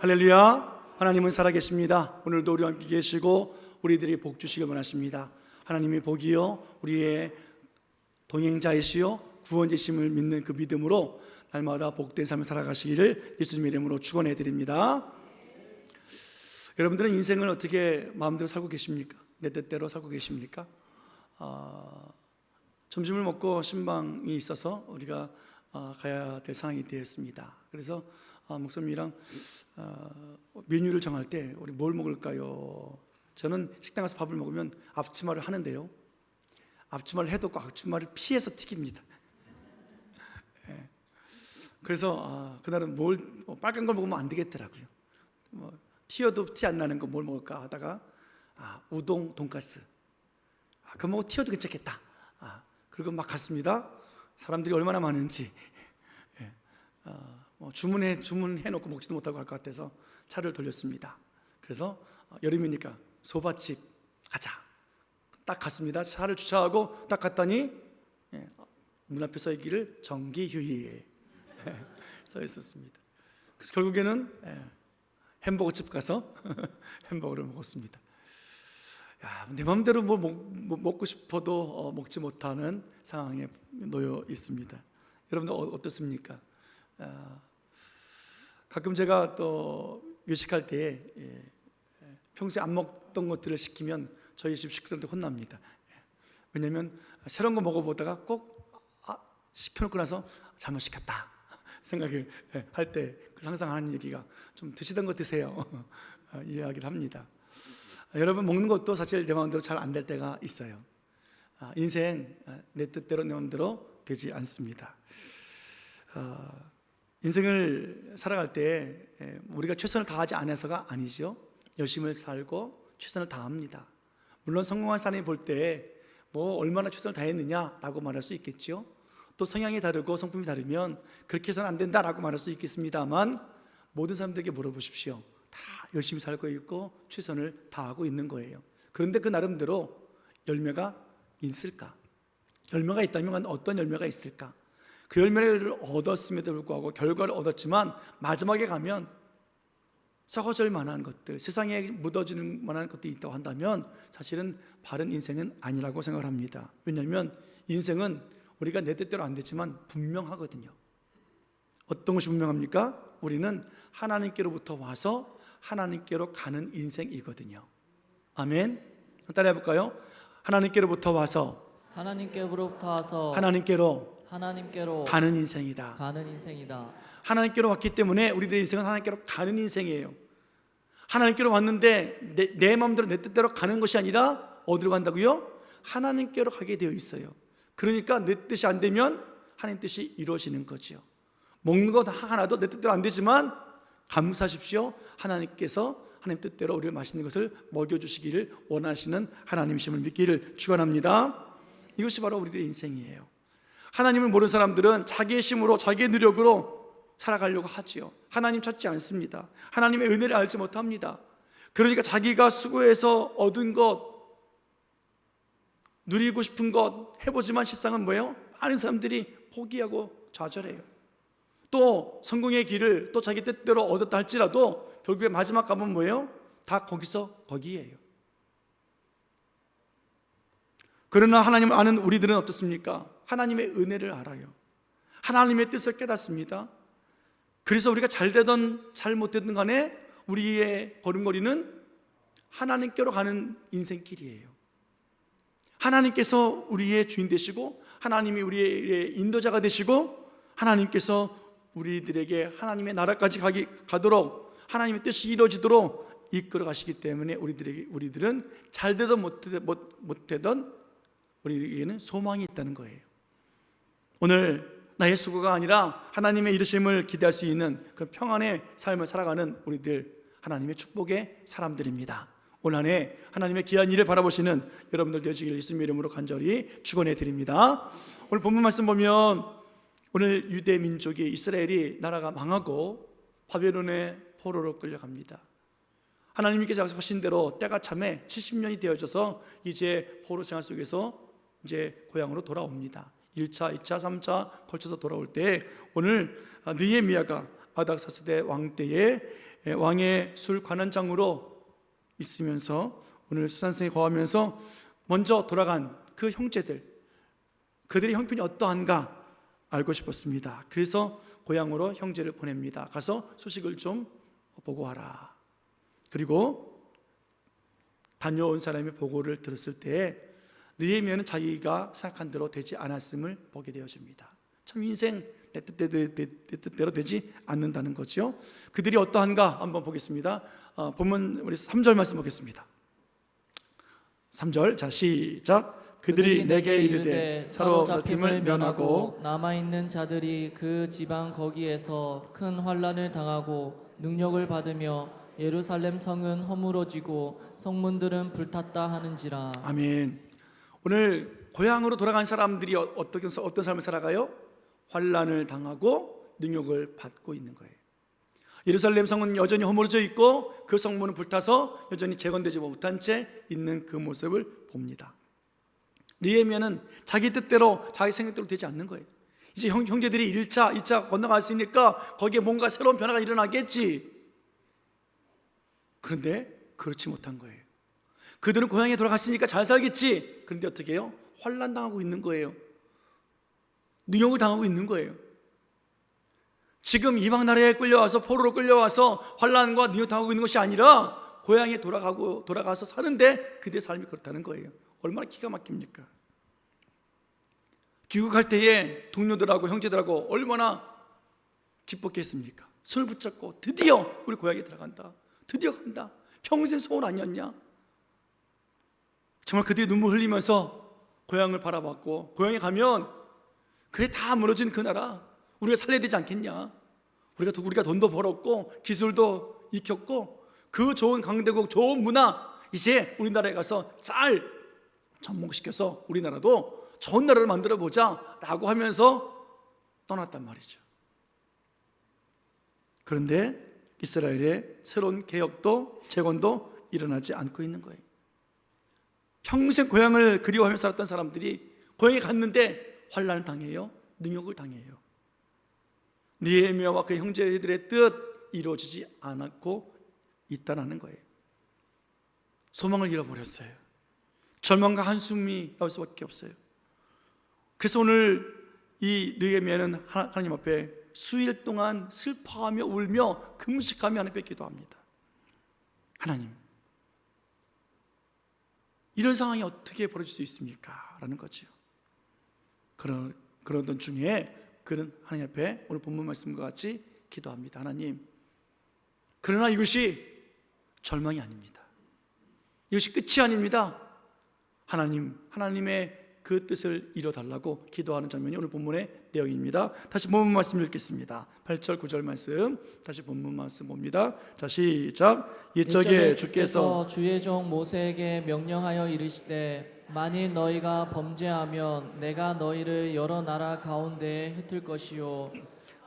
할렐루야. 하나님은 살아계십니다. 오늘도 우리와 함께 계시고 우리들이 복 주시길 원하십니다. 하나님의 복이요 우리의 동행자이시요 구원자심을 믿는 그 믿음으로 날마다 복된 삶을 살아가시기를 예수님의 이름으로 축원해 드립니다. 여러분들은 인생을 어떻게 마음대로 살고 계십니까? 내 뜻대로 살고 계십니까? 점심을 먹고 신방이 있어서 우리가 가야 될 상황이 되었습니다. 그래서 목사님이랑 메뉴를 정할 때 우리 뭘 먹을까요? 저는 식당 가서 밥을 먹으면 앞치마를 하는데요, 앞치마를 해도 꼭 앞치마를 피해서 튀깁니다. 그래서 그날은 빨간 걸 먹으면 안 되겠더라고요. 튀어도 티 안 나는 거 뭘 먹을까 하다가 우동, 돈가스, 그거 먹고 튀어도 괜찮겠다. 그리고 막 갔습니다. 사람들이 얼마나 많은지 주문해놓고 먹지도 못하고 갈 것 같아서 차를 돌렸습니다. 그래서 여름이니까 소바집 가자. 딱 갔습니다. 차를 주차하고 딱 갔더니 문 앞에 써 있기를 정기휴일 써 있었습니다. 그래서 결국에는 햄버거집 가서 햄버거를 먹었습니다. 내 마음대로 뭐 먹고 싶어도 먹지 못하는 상황에 놓여 있습니다. 여러분들 어떻습니까? 가끔 제가 또 외식할 때 평소에 안 먹던 것들을 시키면 저희 집 식구들한테 혼납니다. 왜냐하면 새로운 거 먹어보다가 꼭 시켜놓고 나서 잘못 시켰다 생각을 할 때 항상 하는 얘기가 좀 드시던 거 드세요 이야기를 합니다. 여러분, 먹는 것도 사실 내 마음대로 잘 안 될 때가 있어요. 인생 내 뜻대로 내 마음대로 되지 않습니다. 인생을 살아갈 때 우리가 최선을 다하지 않아서가 아니죠. 열심히 살고 최선을 다합니다. 물론 성공한 사람이 볼 때 얼마나 최선을 다했느냐라고 말할 수 있겠죠. 또 성향이 다르고 성품이 다르면 그렇게 해서는 안 된다라고 말할 수 있겠습니다만, 모든 사람들에게 물어보십시오. 다 열심히 살고 있고 최선을 다하고 있는 거예요. 그런데 그 나름대로 열매가 있을까? 열매가 있다면 어떤 열매가 있을까? 그 열매를 얻었음에도 불구하고 결과를 얻었지만 마지막에 가면 썩어질 만한 것들, 세상에 묻어지는 만한 것들이 있다고 한다면 사실은 바른 인생은 아니라고 생각을 합니다. 왜냐하면 인생은 우리가 내 뜻대로 안 되지만 분명하거든요. 어떤 것이 분명합니까? 우리는 하나님께로부터 와서 하나님께로 가는 인생이거든요. 아멘. 따라해 볼까요? 하나님께로부터 와서 하나님께로 가는 인생이다. 하나님께로 왔기 때문에 우리들의 인생은 하나님께로 가는 인생이에요. 하나님께로 왔는데 내 마음대로 내 뜻대로 가는 것이 아니라 어디로 간다고요? 하나님께로 가게 되어 있어요. 그러니까 내 뜻이 안 되면 하나님 뜻이 이루어지는 거죠. 먹는 것 하나도 내 뜻대로 안 되지만 감사하십시오. 하나님께서 하나님 뜻대로 우리를 맛있는 것을 먹여주시기를 원하시는 하나님이심을 믿기를 축원합니다. 이것이 바로 우리들의 인생이에요. 하나님을 모르는 사람들은 자기의 힘으로 자기의 노력으로 살아가려고 하지요. 하나님 찾지 않습니다. 하나님의 은혜를 알지 못합니다. 그러니까 자기가 수고해서 얻은 것, 누리고 싶은 것 해보지만 실상은 뭐예요? 많은 사람들이 포기하고 좌절해요. 또 성공의 길을 또 자기 뜻대로 얻었다 할지라도 결국에 마지막 값은 뭐예요? 다 거기에요. 그러나 하나님을 아는 우리들은 어떻습니까? 하나님의 은혜를 알아요. 하나님의 뜻을 깨닫습니다. 그래서 우리가 잘 되든 잘 못되든 간에 우리의 걸음걸이는 하나님께로 가는 인생길이에요. 하나님께서 우리의 주인 되시고 하나님이 우리의 인도자가 되시고 하나님께서 우리들에게 하나님의 나라까지 가도록 하나님의 뜻이 이루어지도록 이끌어 가시기 때문에 우리들은 잘 되든 못되든 우리에게는 소망이 있다는 거예요. 오늘 나의 수고가 아니라 하나님의 이루심을 기대할 수 있는 그 평안의 삶을 살아가는 우리들, 하나님의 축복의 사람들입니다. 올 한 해 하나님의 귀한 일을 바라보시는 여러분들 되시길 예수님의 이름으로 간절히 축원해 드립니다. 오늘 본문 말씀 보면 오늘 유대 민족이 이스라엘이 나라가 망하고 바벨론의 포로로 끌려갑니다. 하나님께서 약속하신 대로 때가 참에 70년이 되어져서 이제 포로 생활 속에서 이제 고향으로 돌아옵니다. 1차, 2차, 3차 걸쳐서 돌아올 때 오늘 느헤미야가 아닥사스대 왕 때에 왕의 술 관원장으로 있으면서 오늘 수산성에 거하면서 먼저 돌아간 그 형제들, 그들의 형편이 어떠한가 알고 싶었습니다. 그래서 고향으로 형제를 보냅니다. 가서 소식을 좀 보고 와라. 그리고 다녀온 사람의 보고를 들었을 때 느헤미야는 자기가 생각한 대로 되지 않았음을 보게 되어집니다. 참 인생 내 뜻대로 되지 않는다는 거죠. 그들이 어떠한가 한번 보겠습니다. 본문 우리 3절 말씀 보겠습니다. 3절, 자 시작. 그들이 내게 이르되 사로잡힘을 면하고 남아있는 자들이 그 지방 거기에서 큰 환난을 당하고 능력을 받으며 예루살렘 성은 허물어지고 성문들은 불탔다 하는지라. 아멘. 오늘 고향으로 돌아간 사람들이 어떤 삶을 살아가요? 환난을 당하고 능욕을 받고 있는 거예요. 예루살렘 성은 여전히 허물어져 있고 그 성문은 불타서 여전히 재건되지 못한 채 있는 그 모습을 봅니다. 느헤미야는 자기 뜻대로 자기 생각대로 되지 않는 거예요. 이제 형제들이 1차, 2차 건너갔으니까 거기에 뭔가 새로운 변화가 일어나겠지. 그런데 그렇지 못한 거예요. 그들은 고향에 돌아갔으니까 잘 살겠지. 그런데 어떻게 해요? 환난 당하고 있는 거예요. 능욕을 당하고 있는 거예요. 지금 이방 나라에 끌려와서 포로로 끌려와서 환난과 능욕 당하고 있는 것이 아니라 고향에 돌아가서 사는데 그들의 삶이 그렇다는 거예요. 얼마나 기가 막힙니까? 귀국할 때에 동료들하고 형제들하고 얼마나 기뻤겠습니까? 손을 붙잡고 드디어 우리 고향에 들어간다. 드디어 간다. 평생 소원 아니었냐? 정말 그들이 눈물 흘리면서 고향을 바라봤고 고향에 가면 그래 다 무너진 그 나라 우리가 살려야 되지 않겠냐? 우리가 돈도 벌었고 기술도 익혔고 그 좋은 강대국 좋은 문화 이제 우리나라에 가서 잘 접목시켜서 우리나라도 좋은 나라를 만들어 보자 라고 하면서 떠났단 말이죠. 그런데 이스라엘의 새로운 개혁도 재건도 일어나지 않고 있는 거예요. 평생 고향을 그리워하며 살았던 사람들이 고향에 갔는데 환난을 당해요. 능욕을 당해요. 느헤미야와 그 형제들의 뜻 이루어지지 않았고 있다는 거예요. 소망을 잃어버렸어요. 절망과 한숨이 나올 수밖에 없어요. 그래서 오늘 이 느헤미야는 하나님 앞에 수일 동안 슬퍼하며 울며 금식하며 하나님 앞에 기도합니다. 하나님, 이런 상황이 어떻게 벌어질 수 있습니까? 라는 거죠. 그러던 중에 그는 하나님 앞에 오늘 본문 말씀과 같이 기도합니다. 하나님, 그러나 이것이 절망이 아닙니다. 이것이 끝이 아닙니다. 하나님의 그 뜻을 이뤄달라고 기도하는 장면이 오늘 본문의 내용입니다. 다시 본문 말씀 읽겠습니다. 8절 9절 말씀 다시 본문 말씀 봅니다. 자 시작. 옛적에 주께서 주의 종 모세에게 명령하여 이르시되 만일 너희가 범죄하면 내가 너희를 여러 나라 가운데에 흩을 것이요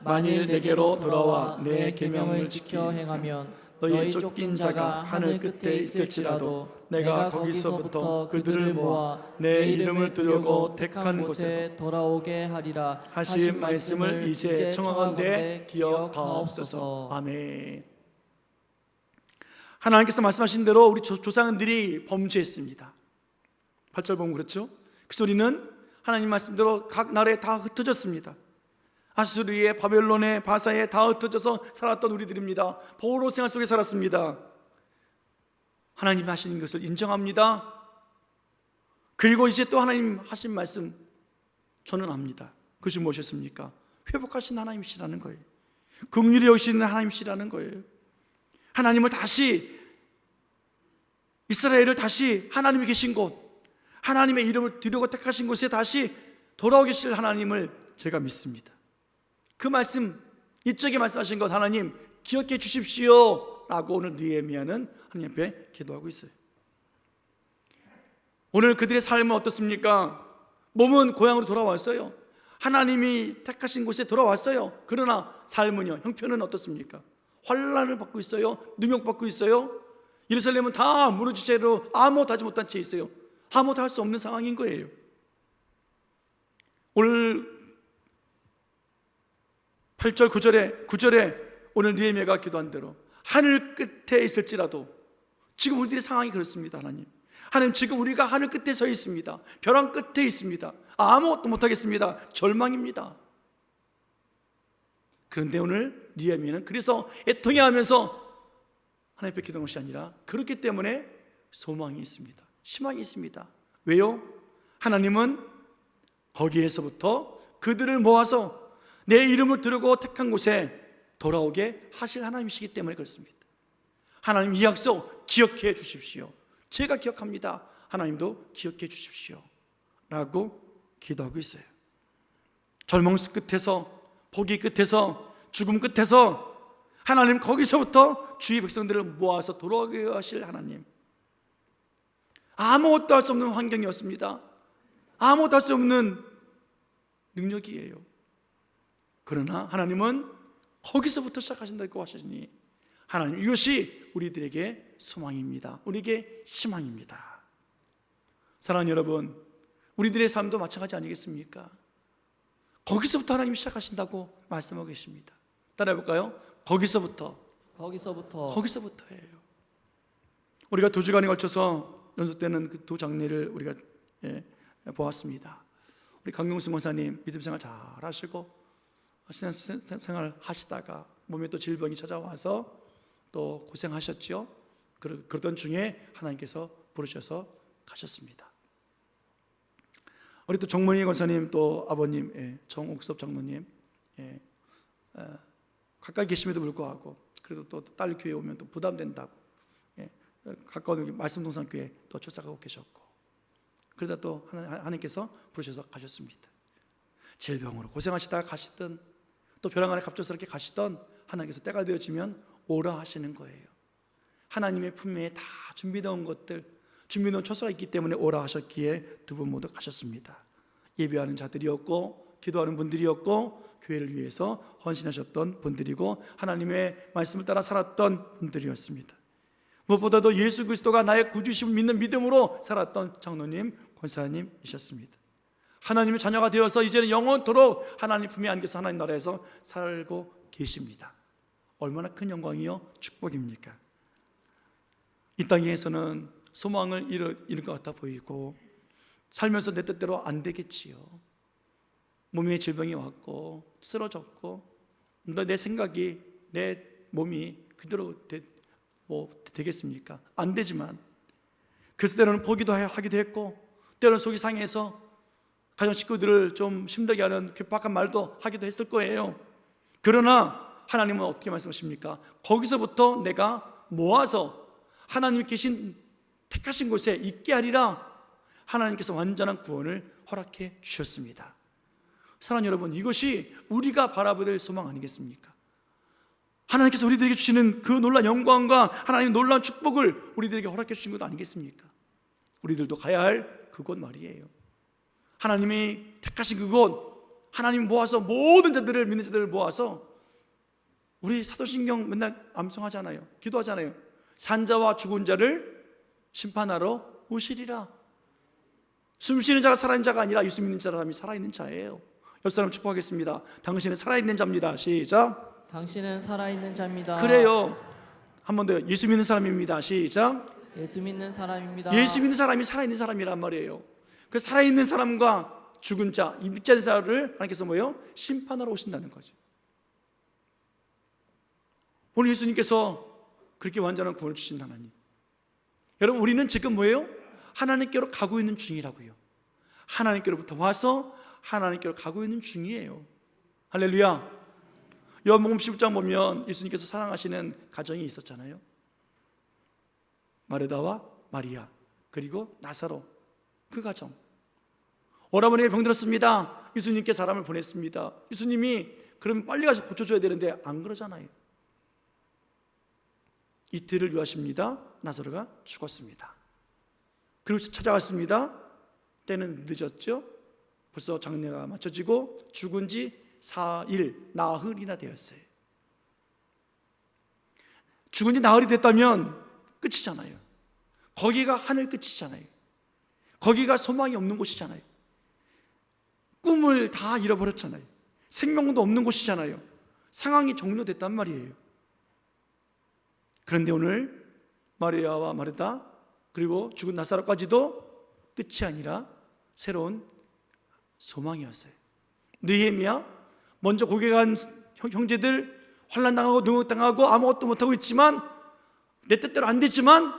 만일 내게로 돌아와 내 계명을 지켜 행하면 너희 쫓긴 자가 하늘 끝에 있을지라도 내가 거기서부터 그들을 모아 내 이름을 두려고 택한 곳에 돌아오게 하리라 하신 말씀을 이제 청하건대 기억하옵소서. 아멘. 하나님께서 말씀하신 대로 우리 조상들이 범죄했습니다. 8절 보면 그렇죠. 그 소리는 하나님 말씀대로 각 나라에 다 흩어졌습니다. 아수르에 바벨론에 바사에 다 흩어져서 살았던 우리들입니다. 포로 생활 속에 살았습니다. 하나님 하시는 것을 인정합니다. 그리고 이제 또 하나님 하신 말씀 저는 압니다. 그것이 무엇이었습니까? 회복하신 하나님이시라는 거예요. 긍휼히 여기시는 하나님이시라는 거예요. 하나님을 다시 이스라엘을 다시 하나님이 계신 곳 하나님의 이름을 두려고 택하신 곳에 다시 돌아오게 하실 하나님을 제가 믿습니다. 그 말씀 이쪽에 말씀하신 것 하나님 기억해 주십시오 라고 오늘 느헤미야는 하나님 앞에 기도하고 있어요. 오늘 그들의 삶은 어떻습니까? 몸은 고향으로 돌아왔어요. 하나님이 택하신 곳에 돌아왔어요. 그러나 삶은요, 형편은 어떻습니까? 환난을 받고 있어요. 능욕받고 있어요. 예루살렘은 다 무너진 채로 아무것도 하지 못한 채 있어요. 아무것도 할 수 없는 상황인 거예요. 오늘 8절 9절에 오늘 느헤미야가 기도한 대로 하늘 끝에 있을지라도, 지금 우리들의 상황이 그렇습니다. 하나님, 지금 우리가 하늘 끝에 서 있습니다. 벼랑 끝에 있습니다. 아무것도 못하겠습니다. 절망입니다. 그런데 오늘 느헤미야는 그래서 애통해 하면서 하나님께 기도한 것이 아니라, 그렇기 때문에 소망이 있습니다. 희망이 있습니다. 왜요? 하나님은 거기에서부터 그들을 모아서 내 이름을 두르고 택한 곳에 돌아오게 하실 하나님이시기 때문에 그렇습니다. 하나님, 이 약속 기억해 주십시오. 제가 기억합니다. 하나님도 기억해 주십시오 라고 기도하고 있어요. 절망 끝에서, 포기 끝에서, 죽음 끝에서 하나님 거기서부터 주의 백성들을 모아서 돌아오게 하실 하나님. 아무것도 할 수 없는 환경이었습니다. 아무것도 할 수 없는 능력이에요. 그러나 하나님은 거기서부터 시작하신다고 하시니, 하나님, 이것이 우리들에게 소망입니다. 우리에게 희망입니다. 사랑하는 여러분, 우리들의 삶도 마찬가지 아니겠습니까? 거기서부터 하나님이 시작하신다고 말씀하고 계십니다. 따라해볼까요? 거기서부터예요. 우리가 2주간에 걸쳐서 연속되는 그 두 장례를 우리가 보았습니다. 우리 강경수 목사님 믿음 생활 잘 하시고 신앙생활 하시다가 몸에 또 질병이 찾아와서 또 고생하셨죠. 그러던 중에 하나님께서 부르셔서 가셨습니다. 우리 또 정문희 권사님, 또 아버님, 정옥섭 장로님, 가까이 계심에도 불구하고 그래도 또 딸 교회 오면 또 부담된다고 가까운 말씀동산 교회 또 쫓아가고 계셨고, 그러다 또 하나님께서 부르셔서 가셨습니다. 질병으로 고생하시다가 가시던, 또 벼랑 안에 갑작스럽게 가시던 하나님께서 때가 되어지면 오라 하시는 거예요. 하나님의 품에 다 준비되어 것들, 준비해놓은 처소가 있기 때문에 오라 하셨기에 두 분 모두 가셨습니다. 예배하는 자들이었고, 기도하는 분들이었고, 교회를 위해서 헌신하셨던 분들이고, 하나님의 말씀을 따라 살았던 분들이었습니다. 무엇보다도 예수 그리스도가 나의 구주심을 믿는 믿음으로 살았던 장로님, 권사님이셨습니다. 하나님의 자녀가 되어서 이제는 영원토록 하나님 품에 안겨서 하나님 나라에서 살고 계십니다. 얼마나 큰 영광이요 축복입니까? 이 땅에서는 소망을 잃을 것 같아 보이고, 살면서 내 뜻대로 안 되겠지요. 몸에 질병이 왔고 쓰러졌고, 내 생각이, 내 몸이 그대로 되겠습니까? 안 되지만, 그래서 때로는 포기도 하기도 했고, 때로는 속이 상해서 가정 식구들을 좀 힘들게 하는 괴팍한 말도 하기도 했을 거예요. 그러나 하나님은 어떻게 말씀하십니까? 거기서부터 내가 모아서 하나님이 계신 택하신 곳에 있게 하리라. 하나님께서 완전한 구원을 허락해 주셨습니다. 사랑하는 여러분, 이것이 우리가 바라볼 소망 아니겠습니까? 하나님께서 우리들에게 주시는 그 놀라운 영광과 하나님의 놀라운 축복을 우리들에게 허락해 주신 것 아니겠습니까? 우리들도 가야 할 그곳 말이에요. 하나님이 택하신 그곳, 하나님 모아서 모든 자들을, 믿는 자들을 모아서, 우리 사도신경 맨날 암송하잖아요. 기도하잖아요. 산자와 죽은 자를 심판하러 오시리라. 숨쉬는 자가 살아있는 자가 아니라 예수 믿는 사람이 살아있는 자예요. 옆 사람 축복하겠습니다. 당신은 살아있는 자입니다. 시작. 당신은 살아있는 자입니다. 그래요. 한 번 더. 예수 믿는 사람입니다. 시작. 예수 믿는 사람입니다. 예수 믿는 사람이 살아있는 사람이란 말이에요. 그 살아있는 사람과 죽은 자, 이 믿지 않는 자를 하나님께서 뭐예요? 심판하러 오신다는 거죠. 오늘 예수님께서 그렇게 완전한 구원을 주신 하나님. 여러분, 우리는 지금 뭐예요? 하나님께로 가고 있는 중이라고요. 하나님께로부터 와서 하나님께로 가고 있는 중이에요. 할렐루야. 요한복음 15장 보면 예수님께서 사랑하시는 가정이 있었잖아요. 마르다와 마리아, 그리고 나사로, 그 가정. 오라버니가 병들었습니다. 예수님께 사람을 보냈습니다. 예수님이 그럼 빨리 가서 고쳐줘야 되는데 안 그러잖아요. 이틀을 유하십니다. 나사로가 죽었습니다. 그리고 찾아왔습니다. 때는 늦었죠. 벌써 장례가 마쳐지고 죽은 지 4일, 나흘이나 되었어요. 죽은 지 나흘이 됐다면 끝이잖아요. 거기가 하늘 끝이잖아요. 거기가 소망이 없는 곳이잖아요. 꿈을 다 잃어버렸잖아요. 생명도 없는 곳이잖아요. 상황이 종료됐단 말이에요. 그런데 오늘 마리아와 마르다 그리고 죽은 나사로까지도 끝이 아니라 새로운 소망이었어요. 느헤미야 먼저 고개간 형제들 환난당하고 능욕당하고 아무것도 못하고 있지만 내 뜻대로 안 됐지만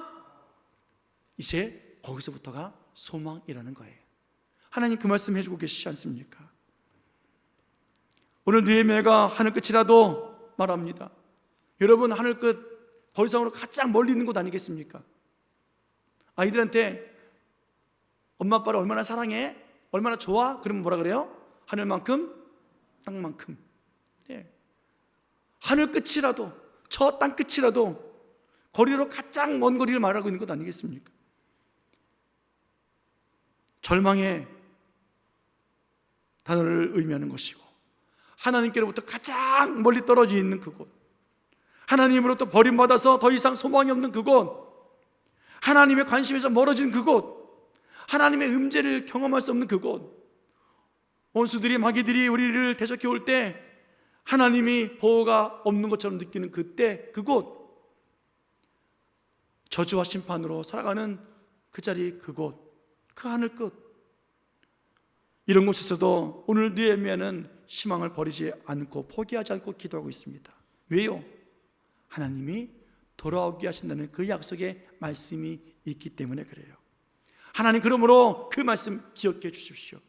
이제 거기서부터가 소망이라는 거예요. 하나님 그 말씀 해주고 계시지 않습니까? 오늘 느헤미야가 하늘 끝이라도 말합니다. 여러분 하늘 끝 거리상으로 가장 멀리 있는 곳 아니겠습니까? 아이들한테 엄마 아빠를 얼마나 사랑해? 얼마나 좋아? 그러면 뭐라 그래요? 하늘만큼 땅만큼. 예. 하늘 끝이라도 저 땅 끝이라도 거리로 가장 먼 거리를 말하고 있는 것 아니겠습니까? 절망의 단어를 의미하는 것이고 하나님께로부터 가장 멀리 떨어져 있는 그곳, 하나님으로부터 버림받아서 더 이상 소망이 없는 그곳, 하나님의 관심에서 멀어진 그곳, 하나님의 음재를 경험할 수 없는 그곳, 원수들이 마귀들이 우리를 대적해 올 때 하나님이 보호가 없는 것처럼 느끼는 그때 그곳, 저주와 심판으로 살아가는 그 자리 그곳, 그 하늘 끝, 이런 곳에서도 오늘 느헤미야는 희망을 버리지 않고 포기하지 않고 기도하고 있습니다. 왜요? 하나님이 돌아오게 하신다는 그 약속의 말씀이 있기 때문에 그래요. 하나님 그러므로 그 말씀 기억해 주십시오.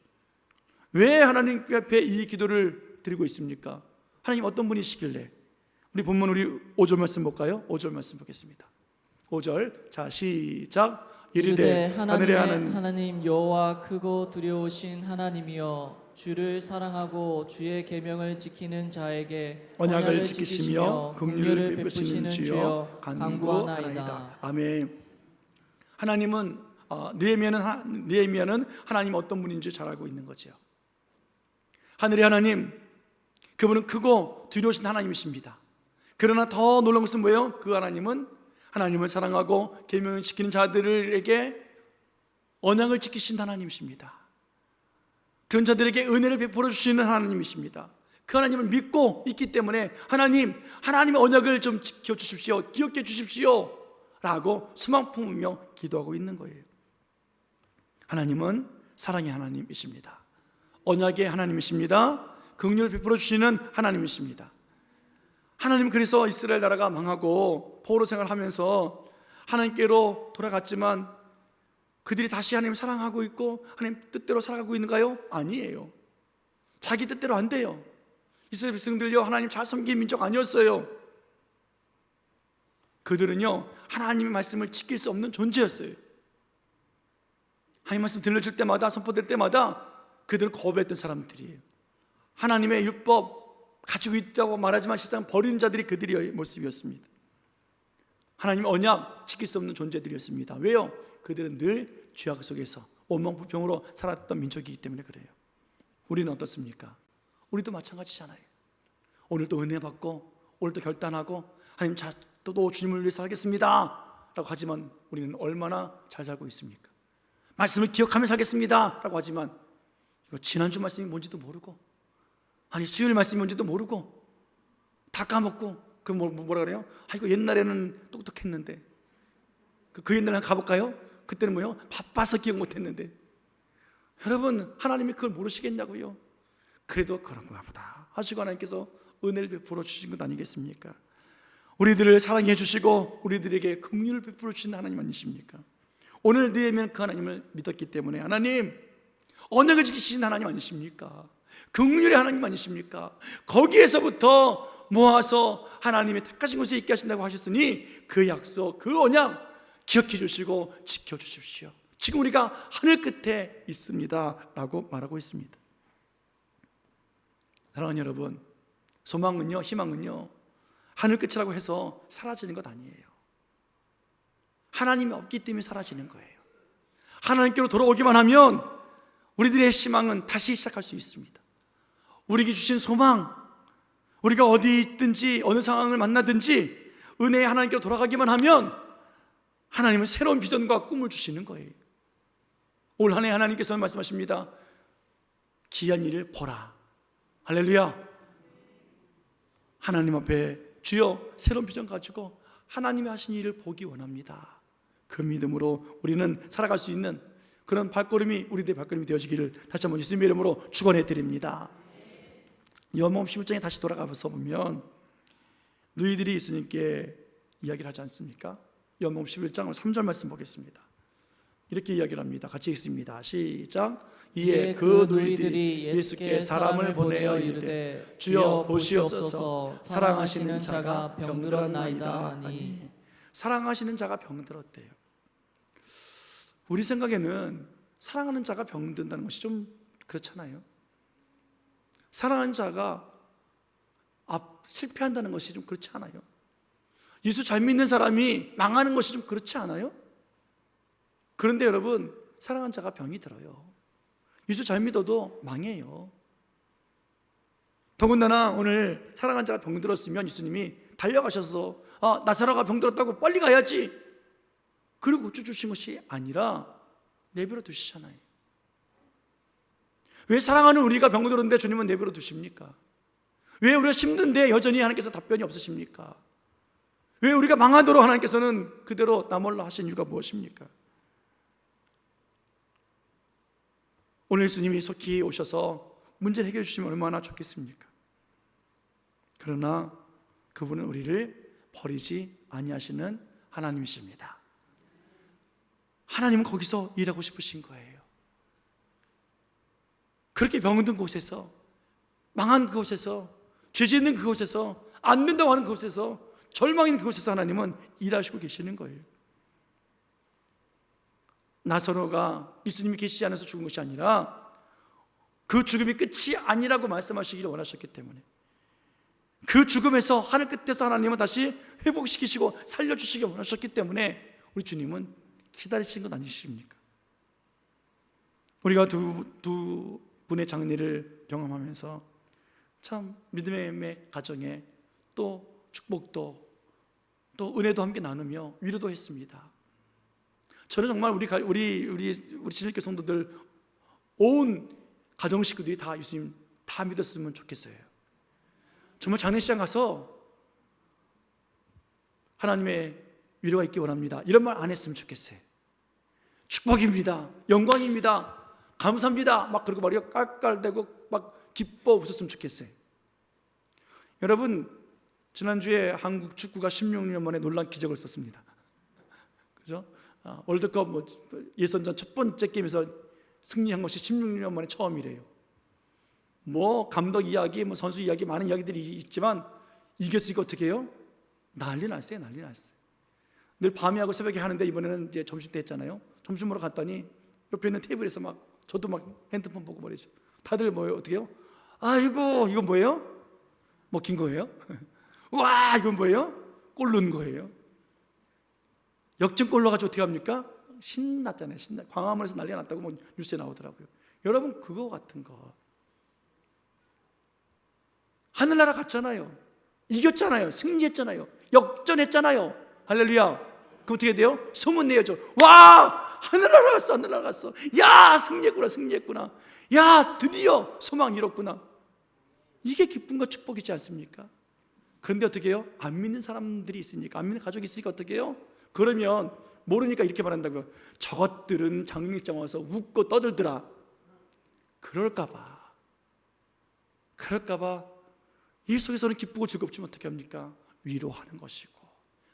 왜 하나님 앞에 이 기도를 드리고 있습니까? 하나님 어떤 분이시길래? 우리 본문 우리 5절 말씀 볼까요? 5절 말씀 보겠습니다. 5절 자 시작. 이르되 하나님 여호와 크고 두려우신 하나님이여 주를 사랑하고 주의 계명을 지키는 자에게 언약을 지키시며 긍휼을 베푸시는 주여 간구하나이다. 아멘. 하나님은 느헤미야는 하나님 어떤 분인지 잘 알고 있는 거죠. 하늘의 하나님, 그분은 크고 두려우신 하나님이십니다. 그러나 더 놀라운 것은 뭐예요? 그 하나님은 하나님을 사랑하고 계명을 지키는 자들에게 언약을 지키신 하나님이십니다. 그런 자들에게 은혜를 베풀어 주시는 하나님이십니다. 그 하나님을 믿고 있기 때문에 하나님의 언약을 좀 지켜주십시오, 기억해 주십시오 라고 소망 품으며 기도하고 있는 거예요. 하나님은 사랑의 하나님이십니다. 언약의 하나님이십니다. 긍휼을 베풀어 주시는 하나님이십니다. 하나님은 그래서 이스라엘 나라가 망하고 포로 생활하면서 하나님께로 돌아갔지만 그들이 다시 하나님을 사랑하고 있고 하나님 뜻대로 살아가고 있는가요? 아니에요. 자기 뜻대로 안 돼요. 이스라엘 백성들요, 하나님 잘 섬기는 민족 아니었어요. 그들은요, 하나님의 말씀을 지킬 수 없는 존재였어요. 하나님 말씀 들려줄 때마다, 선포될 때마다 그들은 거부했던 사람들이에요. 하나님의 율법 가지고 있다고 말하지만 실상 버리는 자들이 그들의 모습이었습니다. 하나님의 언약 지킬 수 없는 존재들이었습니다. 왜요? 그들은 늘 죄악 속에서 원망불평으로 살았던 민족이기 때문에 그래요. 우리는 어떻습니까? 우리도 마찬가지잖아요. 오늘도 은혜 받고 오늘도 결단하고 하나님 또 주님을 위해서 하겠습니다 라고 하지만 우리는 얼마나 잘 살고 있습니까? 말씀을 기억하며 살겠습니다 라고 하지만 이거 지난주 말씀이 뭔지도 모르고, 아니 수요일 말씀이 뭔지도 모르고 다 까먹고, 그럼 뭐라 그래요? 이거 옛날에는 똑똑했는데 그 옛날에 가볼까요? 그때는 뭐요? 바빠서 기억 못했는데. 여러분, 하나님이 그걸 모르시겠냐고요? 그래도 그런가 보다 하시고 하나님께서 은혜를 베풀어 주신 것 아니겠습니까? 우리들을 사랑해 주시고 우리들에게 긍휼을 베풀어 주신 하나님 아니십니까? 오늘 느헤미야는 그 하나님을 믿었기 때문에 하나님, 언약을 지키신 하나님 아니십니까? 긍휼의 하나님 아니십니까? 거기에서부터 모아서 하나님의 택하신 곳에 있게 하신다고 하셨으니 그 약속, 그 언약 기억해 주시고 지켜 주십시오. 지금 우리가 하늘 끝에 있습니다 라고 말하고 있습니다. 사랑하는 여러분, 소망은요, 희망은요, 하늘 끝이라고 해서 사라지는 것 아니에요. 하나님이 없기 때문에 사라지는 거예요. 하나님께로 돌아오기만 하면 우리들의 희망은 다시 시작할 수 있습니다. 우리에게 주신 소망, 우리가 어디 있든지 어느 상황을 만나든지 은혜의 하나님께로 돌아가기만 하면 하나님은 새로운 비전과 꿈을 주시는 거예요. 올 한 해 하나님께서 말씀하십니다. 기이한 일을 보라. 할렐루야. 하나님 앞에 주여 새로운 비전 가지고 하나님이 하신 일을 보기 원합니다. 그 믿음으로 우리는 살아갈 수 있는 그런 발걸음이 우리들의 발걸음이 되어지기를 다시 한번 예수님의 이름으로 축원해 드립니다. 요한복음 11장에 다시 돌아가서 보면 너희들이 예수님께 이야기를 하지 않습니까? 요한복음 11장 3절 말씀 보겠습니다. 이렇게 이야기를 합니다. 같이 읽습니다. 시작. 이에 그 너희들이 예수께 사람을 보내어 이르되 주여 보시옵소서 사랑하시는 자가 병들었나이다 하니. 사랑하시는 자가 병들었대요. 우리 생각에는 사랑하는 자가 병든다는 것이 좀 그렇잖아요. 사랑하는 자가 실패한다는 것이 좀 그렇지 않아요? 예수 잘 믿는 사람이 망하는 것이 좀 그렇지 않아요? 그런데 여러분, 사랑하는 자가 병이 들어요. 예수 잘 믿어도 망해요. 더군다나 오늘 사랑하는 자가 병들었으면 예수님이 달려가셔서 나사로가 병들었다고 빨리 가야지, 그리고 고쳐주신 것이 아니라 내버려 두시잖아요. 왜 사랑하는 우리가 병들었는데 주님은 내버려 두십니까? 왜 우리가 힘든데 여전히 하나님께서 답변이 없으십니까? 왜 우리가 망하도록 하나님께서는 그대로 나몰라 하신 이유가 무엇입니까? 오늘 예수님이 속히 오셔서 문제를 해결해 주시면 얼마나 좋겠습니까? 그러나 그분은 우리를 버리지 아니하시는 하나님이십니다. 하나님은 거기서 일하고 싶으신 거예요. 그렇게 병든 곳에서, 망한 그곳에서, 죄 짓는 그곳에서, 안 된다고 하는 그곳에서, 절망 있는 그곳에서 하나님은 일하시고 계시는 거예요. 나사로가 예수님이 계시지 않아서 죽은 것이 아니라 그 죽음이 끝이 아니라고 말씀하시기를 원하셨기 때문에, 그 죽음에서 하늘 끝에서 하나님은 다시 회복시키시고 살려주시기 원하셨기 때문에 우리 주님은 기다리신 것 아니십니까? 우리가 두 분의 장례를 경험하면서 참 믿음의 가정에 또 축복도 또 은혜도 함께 나누며 위로도 했습니다. 저는 정말 우리 진일교 성도들 온 가정 식구들이 다 예수님 다 믿었으면 좋겠어요. 정말 장례식장 가서 하나님의 위로가 있기 원합니다, 이런 말 안 했으면 좋겠어요. 축복입니다, 영광입니다, 감사합니다 막 그러고 머리가 깔깔대고 막 기뻐 웃었으면 좋겠어요. 여러분, 지난주에 한국 축구가 16년 만에 놀라운 기적을 썼습니다. 그죠? 월드컵 예선전 첫 번째 게임에서 승리한 것이 16년 만에 처음이래요. 감독 이야기, 선수 이야기, 많은 이야기들이 있지만 이겼으니까 어떻게 해요? 난리 났어요. 늘 밤에 하고 새벽에 하는데 이번에는 이제 점심 때 했잖아요. 점심 먹으러 갔더니 옆에 있는 테이블에서 저도 핸드폰 보고 말이죠. 다들 어떻게 해요? 아이고, 이건 뭐예요? 먹힌 거예요? 와, 이건 뭐예요? 골 넣은 거예요. 역전골 넣어가지고 어떻게 합니까? 신났잖아요. 광화문에서 난리가 났다고 뉴스에 나오더라고요. 여러분, 그거 같은 거. 하늘나라 갔잖아요. 이겼잖아요. 승리했잖아요. 역전했잖아요. 할렐루야. 그럼 어떻게 돼요? 소문 내야죠. 와, 하늘나라 갔어. 야, 승리했구나. 야, 드디어 소망 이뤘구나. 이게 기쁨과 축복이지 않습니까? 그런데 어떻게 해요? 안 믿는 사람들이 있으니까, 안 믿는 가족이 있으니까 어떻게 해요? 그러면 모르니까 이렇게 말한다고요. 저것들은 장례식장 와서 웃고 떠들더라. 그럴까봐 이 속에서는 기쁘고 즐겁지만 어떻게 합니까? 위로하는 것이고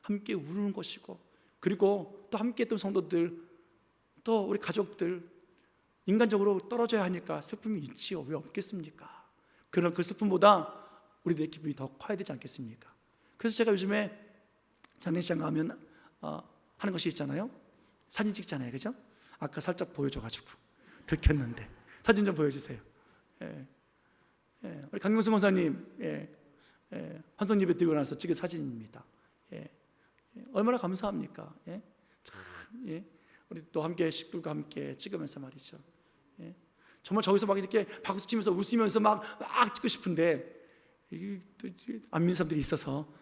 함께 우는 것이고, 그리고 또 함께 했던 성도들, 또 우리 가족들, 인간적으로 떨어져야 하니까 슬픔이 있지요. 왜 없겠습니까? 그러나 그 슬픔보다 우리들의 기쁨이 더 커야 되지 않겠습니까? 그래서 제가 요즘에 장례식장 가면 하는 것이 있잖아요. 사진 찍잖아요. 그죠? 아까 살짝 보여줘가지고 들켰는데 사진 좀 보여주세요. 우리 강경수 권사님 환송 예배 드리고 나서 찍은 사진입니다. 얼마나 감사합니까? 우리 또 함께 식구들과 함께 찍으면서 말이죠. 정말 저기서 막 이렇게 박수 치면서 웃으면서 막 찍고 싶은데 안 믿는 사람들이 있어서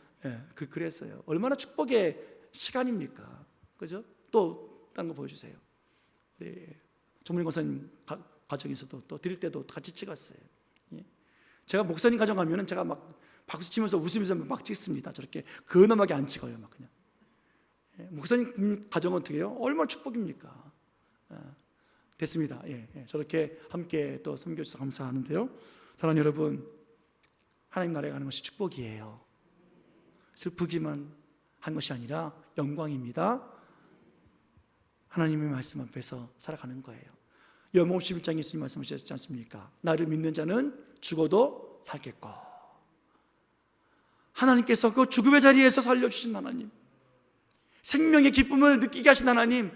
그랬어요. 얼마나 축복의 시간입니까? 그죠? 또 다른 거 보여주세요. 우리 정문희 권사님 가정에서도 또 드릴 때도 같이 찍었어요. 제가 목사님 가정 가면은 제가 막 박수 치면서 웃으면서 막 찍습니다. 저렇게 근엄하게 안 찍어요. 막 그냥 목사님 가정은 어떻게 해요? 얼마나 축복입니까? 됐습니다. 저렇게 함께 또 섬겨주셔서 감사하는데요. 사랑하는 여러분, 하나님 나라에 가는 것이 축복이에요. 슬프기만 한 것이 아니라 영광입니다. 하나님의 말씀 앞에서 살아가는 거예요. 요한복음 11장에 예수님 말씀하셨지 않습니까? 나를 믿는 자는 죽어도 살겠고. 하나님께서 그 죽음의 자리에서 살려주신 하나님, 생명의 기쁨을 느끼게 하신 하나님,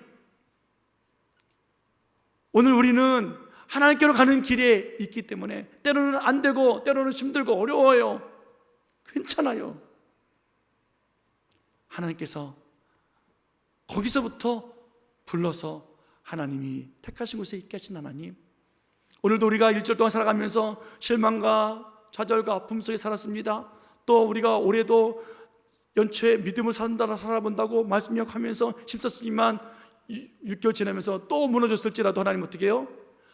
오늘 우리는 하나님께로 가는 길에 있기 때문에 때로는 안 되고 때로는 힘들고 어려워요. 괜찮아요. 하나님께서 거기서부터 불러서 하나님이 택하신 곳에 있게 하신 하나님, 오늘도 우리가 일주일 동안 살아가면서 실망과 좌절과 아픔 속에 살았습니다. 또 우리가 올해도 연초에 믿음을 살아본다고 말씀 기억하면서 힘썼지만 6개월 지나면서 또 무너졌을지라도 하나님 어떻게 해요?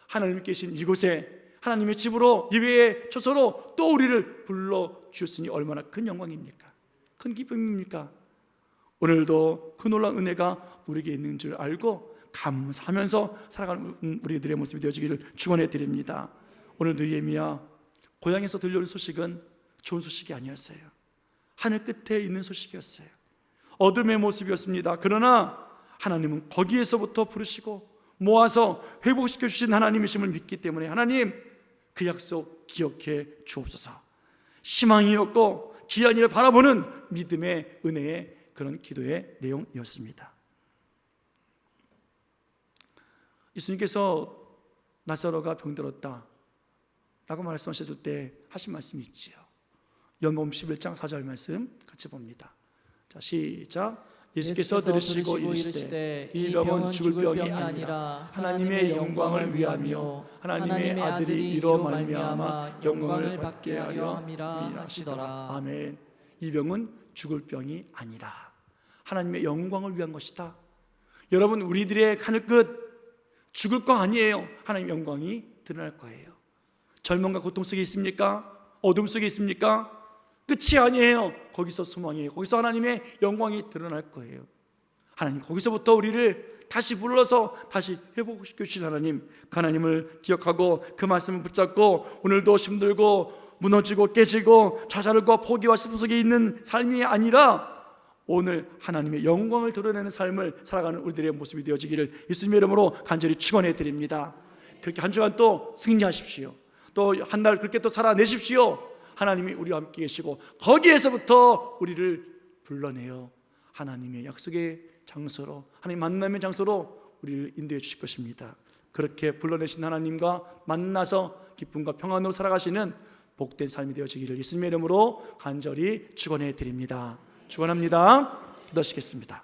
하나님 계신 이곳에 하나님의 집으로, 예배의 처소로 또 우리를 불러주셨으니 얼마나 큰 영광입니까? 큰 기쁨입니까? 오늘도 그 놀라운 은혜가 우리에게 있는 줄 알고 감사하면서 살아가는 우리들의 모습이 되어지기를 축원해 드립니다. 오늘 느헤미야 고향에서 들려오는 소식은 좋은 소식이 아니었어요. 하늘 끝에 있는 소식이었어요. 어둠의 모습이었습니다. 그러나 하나님은 거기에서부터 부르시고 모아서 회복시켜 주신 하나님이심을 믿기 때문에 하나님 그 약속 기억해 주옵소서. 희망이었고 귀한 일을 바라보는 믿음의 은혜의 그런 기도의 내용이었습니다. 예수님께서 나사로가 병들었다 라고 말씀하셨을 때 하신 말씀이 있지요. 요한복음 11장 4절 말씀 같이 봅니다. 자, 시작. 예수께서 들으시고 이르시되 이 병은 죽을 병이 아니라 하나님의 영광을 위하며 하나님의 아들이 이로 말미암아 영광을 받게 하려 함이라 하시더라. 아멘. 이 병은 죽을 병이 아니라 하나님의 영광을 위한 것이다. 여러분, 우리들의 하늘 끝 죽을 거 아니에요. 하나님의 영광이 드러날 거예요. 절망과 고통 속에 있습니까? 어둠 속에 있습니까? 끝이 아니에요. 거기서 소망이에요. 거기서 하나님의 영광이 드러날 거예요. 하나님 거기서부터 우리를 다시 불러서 다시 회복시켜 주신 하나님, 그 하나님을 기억하고 그 말씀을 붙잡고 오늘도 힘들고 무너지고 깨지고 좌절과 포기와 슬픔 속에 있는 삶이 아니라 오늘 하나님의 영광을 드러내는 삶을 살아가는 우리들의 모습이 되어지기를 예수님의 이름으로 간절히 축원해 드립니다. 그렇게 한 주간 또 승리하십시오. 또 한 달 그렇게 또 살아내십시오. 하나님이 우리와 함께 계시고 거기에서부터 우리를 불러내어 하나님의 약속의 장소로, 하나님 만남의 장소로 우리를 인도해 주실 것입니다. 그렇게 불러내신 하나님과 만나서 기쁨과 평안으로 살아가시는 복된 삶이 되어지기를 예수님의 이름으로 간절히 축원해 드립니다. 축원합니다. 기도하시겠습니다.